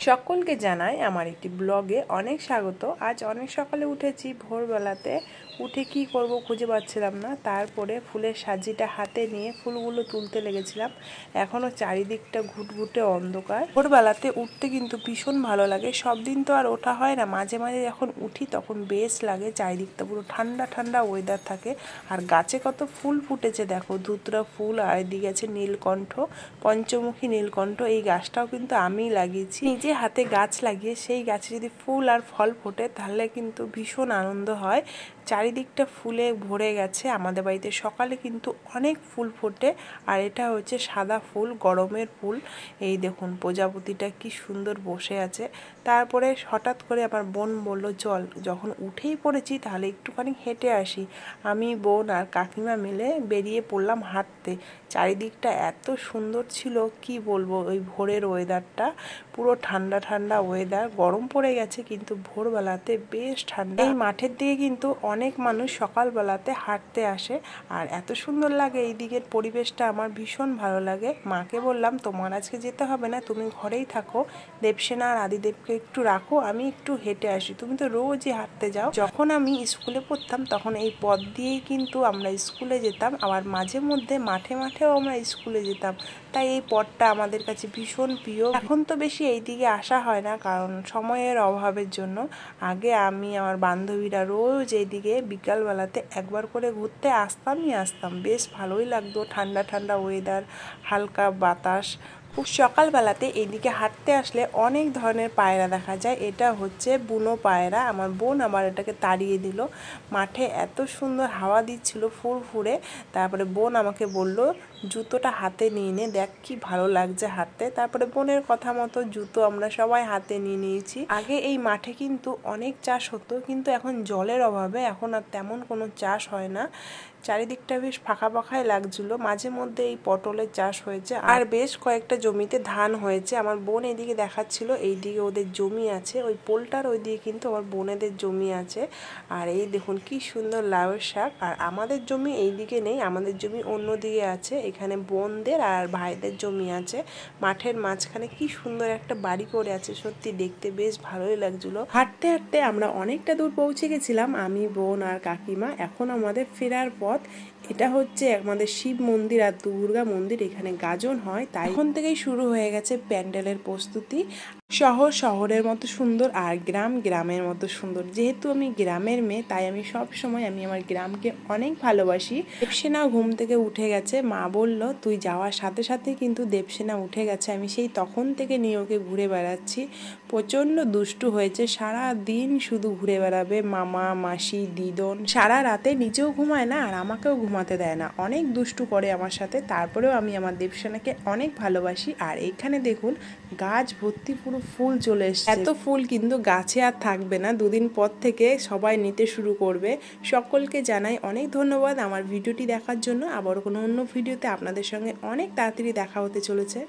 সকলকে জানাই আমার একটি ব্লগে অনেক স্বাগত। আজ অনেক সকালে উঠেছি, ভোরবেলাতে উঠে কি করব খুঁজে পাচ্ছিলাম না। তারপরে ফুলের সাজিটা হাতে নিয়ে ফুলগুলো তুলতে লেগেছিলাম। এখনও চারিদিকটা ঘুটঘুটে অন্ধকার। ভোরবেলাতে উঠতে কিন্তু ভীষণ ভালো লাগে। সব দিন তো আর ওঠা হয় না, মাঝে মাঝে যখন উঠি তখন বেশ লাগে। চারিদিকটা পুরো ঠান্ডা ঠান্ডা ওয়েদার থাকে। আর গাছে কত ফুল ফুটেছে দেখো, ধুতরা ফুল, আর এদিকে আছে নীলকণ্ঠ, পঞ্চমুখী নীলকণ্ঠ। এই গাছটাও কিন্তু আমিই লাগিয়েছি, নিজে হাতে গাছ লাগিয়ে। সেই গাছে যদি ফুল আর ফল ফোটে তাহলে কিন্তু ভীষণ আনন্দ হয়। চারিদিকটা ফুলে ভরে গেছে। আমাদের বাড়িতে সকালে কিন্তু অনেক ফুল ফোটে, আর এটা হচ্ছে সাদা ফুল, গরমের ফুল। এই দেখুন প্রজাপতিটা কি সুন্দর বসে আছে। তারপরে হঠাৎ করে আমার বোন বলল, চল, যখন উঠেই পড়েছি তাহলে একটুখানি হেঁটে আসি। আমি, বোন আর কাকিমা মিলে বেরিয়ে পড়লাম হাঁটতে। চারিদিকটা এত সুন্দর ছিল, কি বলবো। ওই ভোরের ওয়েদারটা পুরো ঠান্ডা ঠান্ডা ওয়েদার, গরম পড়ে গেছে কিন্তু ভোরবেলাতে বেশ ঠান্ডা। এই মাঠের দিকে কিন্তু অনেক মানুষ সকালবেলাতে হাঁটতে আসে, আর এত সুন্দর লাগে এই দিকের পরিবেশটা, আমার ভীষণ ভালো লাগে। মাকে বললাম, তোমার আজকে যেতে হবে না, তুমি ঘরেই থাকো, দেবসেনা আর আদিদেবকে একটু রাখো, আমি একটু হেঁটে আসি, তুমি তো রোজই হাঁটতে যাও। যখন আমি স্কুলে পড়তাম তখন এই পথ দিয়েই কিন্তু আমরা স্কুলে যেতাম, আবার মাঝে মধ্যে মাঠে মাঠেও আমরা স্কুলে যেতাম। তাই এই পথটা আমাদের কাছে ভীষণ প্রিয়। এখন তো বেশি এই দিকে আসা হয় না, কারণ সময়ের অভাবের জন্য। আগে আমি, আমার বান্ধবীরা রোজ এইদিকে বিকালবেলাতে একবার করে ঘুরতে আসতাম। বেশ ভালোই লাগতো, ঠান্ডা ঠান্ডা ওয়েদার, হালকা বাতাস। খুব সকালবেলাতে এইদিকে হাঁটতে আসলে অনেক ধরনের পায়রা দেখা যায়। এটা হচ্ছে বুনো পায়রা। আমার বোন আবার এটাকে তাড়িয়ে দিল। মাঠে এত সুন্দর হাওয়া দিচ্ছিল ফুরফুরে। তারপরে বোন আমাকে বলল, জুতোটা হাতে নিয়ে নে, দেখ কি ভালো লাগছে হাঁটতে। তারপরে বোনের কথা মতো জুতো আমরা সবাই হাতে নিয়ে নিয়েছি। আগে এই মাঠে কিন্তু অনেক চাষ হতো, কিন্তু এখন জলের অভাবে এখন আর তেমন কোনো চাষ হয় না। চারিদিকটা বেশ ফাঁকা ফাঁকাই লাগছিল। মাঝে মধ্যে এই পটলের চাষ হয়েছে, আর বেশ কয়েকটা জমিতে ধান হয়েছে। আমার বোন এইদিকে দেখাচ্ছিল, এইদিকে ওদের জমি আছে, ওই পোলটার ওইদিকে কিন্তু আমার বোনেদের জমি আছে। আর এই দেখুন কি সুন্দর লাউয়ের শাক। আর আমাদের জমি এইদিকে নেই, আমাদের জমি অন্যদিকে আছে। এখানে বোনদের আর ভাইদের জমি আছে। মাঠের মাঝখানে কি সুন্দর একটা বাড়ি করে আছে, সত্যি দেখতে বেশ ভালোই লাগছিল। হাঁটতে হাঁটতে আমরা অনেকটা দূর পৌঁছে গেছিলাম, আমি, বোন আর কাকিমা। এখন আমাদের ফেরার পথ। এটা হচ্ছে আমাদের শিব মন্দির আর দুর্গা মন্দির, এখানে গাজন হয়, তাই এখন থেকেই শুরু হয়ে গেছে প্যান্ডেলের প্রস্তুতি। শহর শহরের মতো সুন্দর, আর গ্রাম গ্রামের মতো সুন্দর। যেহেতু আমি গ্রামের মেয়ে, তাই আমি সব সময় আমার গ্রামকে অনেক ভালোবাসি। দেবসেনা ঘুম থেকে উঠে গেছে, মা বলল তুই যাওয়ার সাথে সাথে কিন্তু দেবসেনা উঠে গেছে। আমি সেই তখন থেকে নিয়ে ওকে ঘুরে বেড়াচ্ছি। প্রচণ্ড দুষ্টু হয়েছে, সারা দিন শুধু ঘুরে বেড়াবে। মামা, মাসি, দিদন, সারা রাতে নিজেও ঘুমায় না আর আমাকেও ঘুমাতে দেয় না, অনেক দুষ্টু করে আমার সাথে। তারপরেও আমি আমার দেবসেনাকে অনেক ভালোবাসি। আর এইখানে দেখুন গাছ ভর্তি পুরো ফুল চলে এসেছে। এত ফুল কিন্তু গাছে আর থাকবে না, দুদিন পর থেকে সবাই নিতে শুরু করবে। সকলকে জানাই অনেক ধন্যবাদ আমার ভিডিওটি দেখার জন্য। আবার কোনো অন্য ভিডিওতে আপনাদের সঙ্গে অনেক তাড়াতাড়ি দেখা হতে চলেছে।